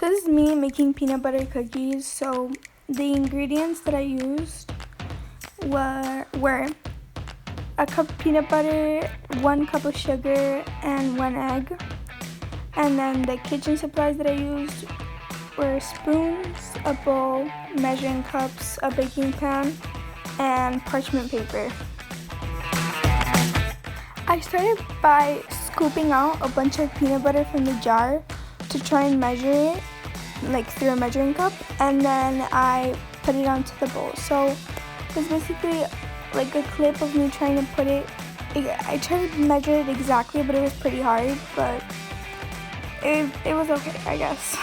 So this is me making peanut butter cookies. So the ingredients that I used were a cup of peanut butter, 1 cup of sugar, and 1 egg. And then the kitchen supplies that I used were spoons, a bowl, measuring cups, a baking pan, and parchment paper. I started by scooping out a bunch of peanut butter from the jar to try and measure it, like through a measuring cup, and then I put it onto the bowl. So it's basically like a clip of me trying to put it. I tried to measure it exactly, but it was pretty hard, but it was okay, I guess.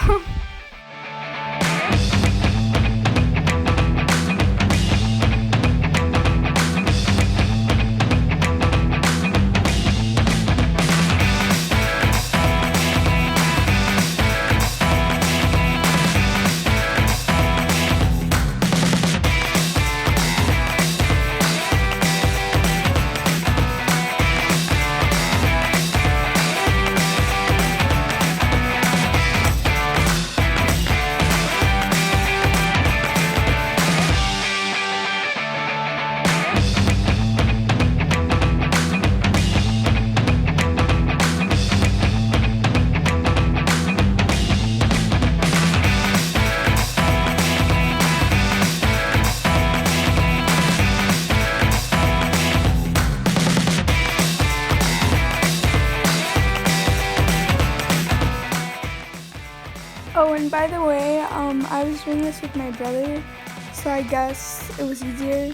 Oh, and by the way, I was doing this with my brother, so I guess it was easier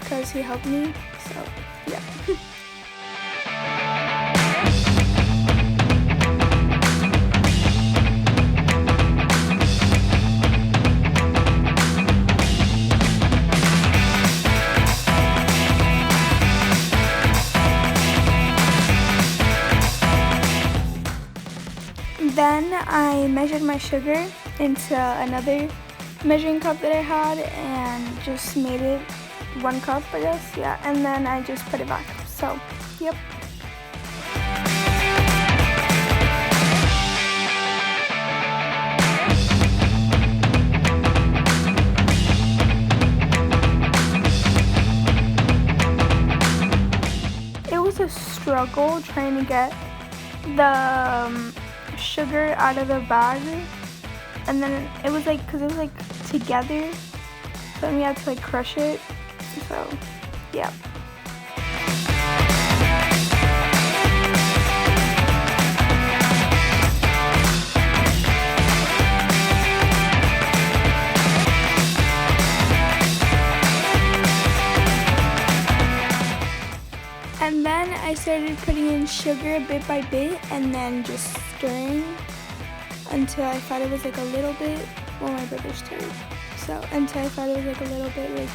because he helped me, so yeah. Then I measured my sugar into another measuring cup that I had and just made it 1 cup, I guess, yeah, and then I just put it back, so, yep. It was a struggle trying to get the sugar out of the bag, and then it was like, because it was like together, so we had to like crush it, so yeah. And then I started putting in sugar bit by bit and then just stirring until I thought it was like a little bit, well, my brother stirred, so until I thought it was like a little bit like,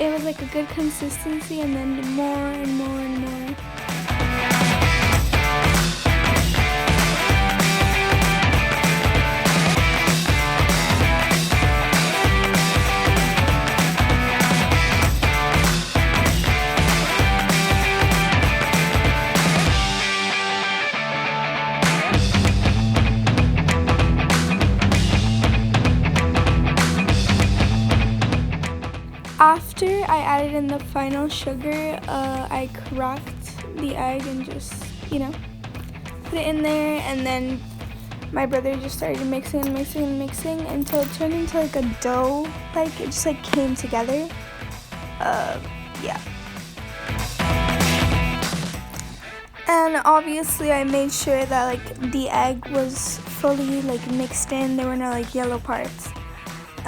it was like a good consistency, and then more and more and more. After I added in the final sugar, I cracked the egg and just, put it in there, and then my brother just started mixing and mixing and mixing until it turned into like a dough, like it just like came together. Yeah. And obviously I made sure that like the egg was fully like mixed in, there were no like yellow parts.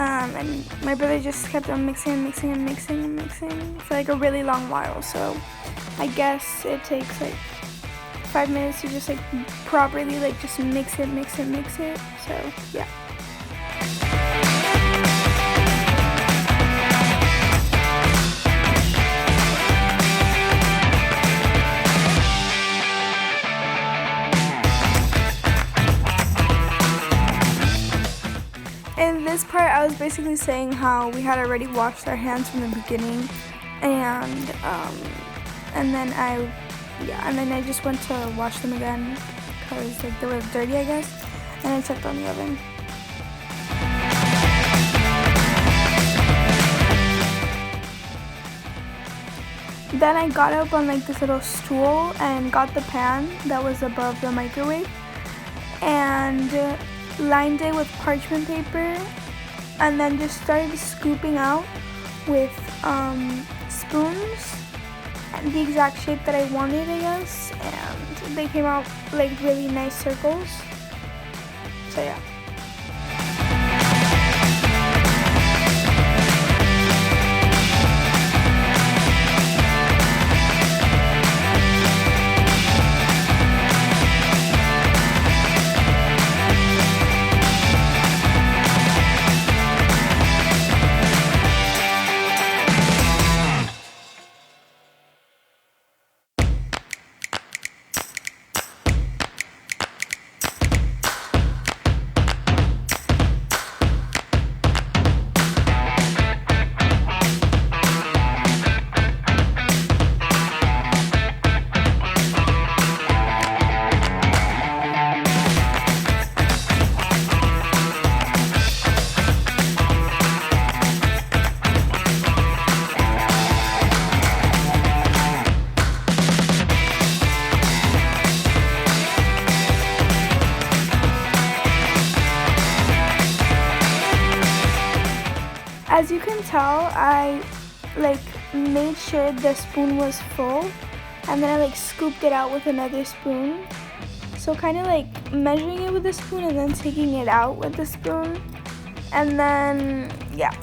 And my brother just kept on mixing and mixing and mixing and mixing for like a really long while. So I guess it takes like 5 minutes to just like properly like just mix it. So yeah. In this part, I was basically saying how we had already washed our hands from the beginning, and then I just went to wash them again because like they were dirty, I guess, and I checked on the oven. Then I got up on like this little stool and got the pan that was above the microwave and lined it with parchment paper, and then just started scooping out with spoons the exact shape that I wanted, I guess, and they came out like really nice circles. So yeah. As you can tell, I like made sure the spoon was full, and then I like scooped it out with another spoon. So kind of like measuring it with a spoon and then taking it out with the spoon, and then yeah.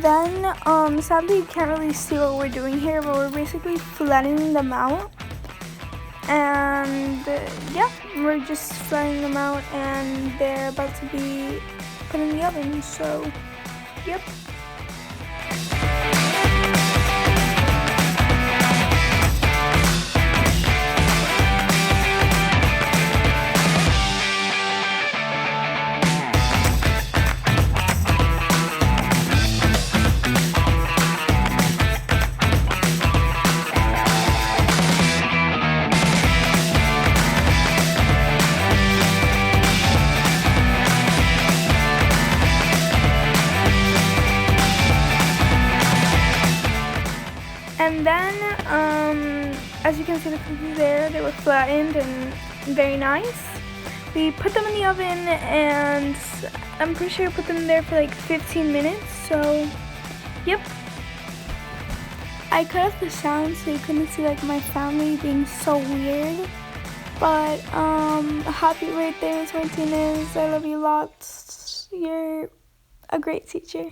Then, sadly you can't really see what we're doing here, but we're basically flattening them out. And yeah, we're just flattening them out and they're about to be put in the oven, so yep. And then, as you can see the cookies there, they were flattened and very nice. We put them in the oven, and I'm pretty sure I put them there for like 15 minutes, so yep. I cut off the sound so you couldn't see like my family being so weird. But happy birthday, Miss Martinez. I love you lots. You're a great teacher.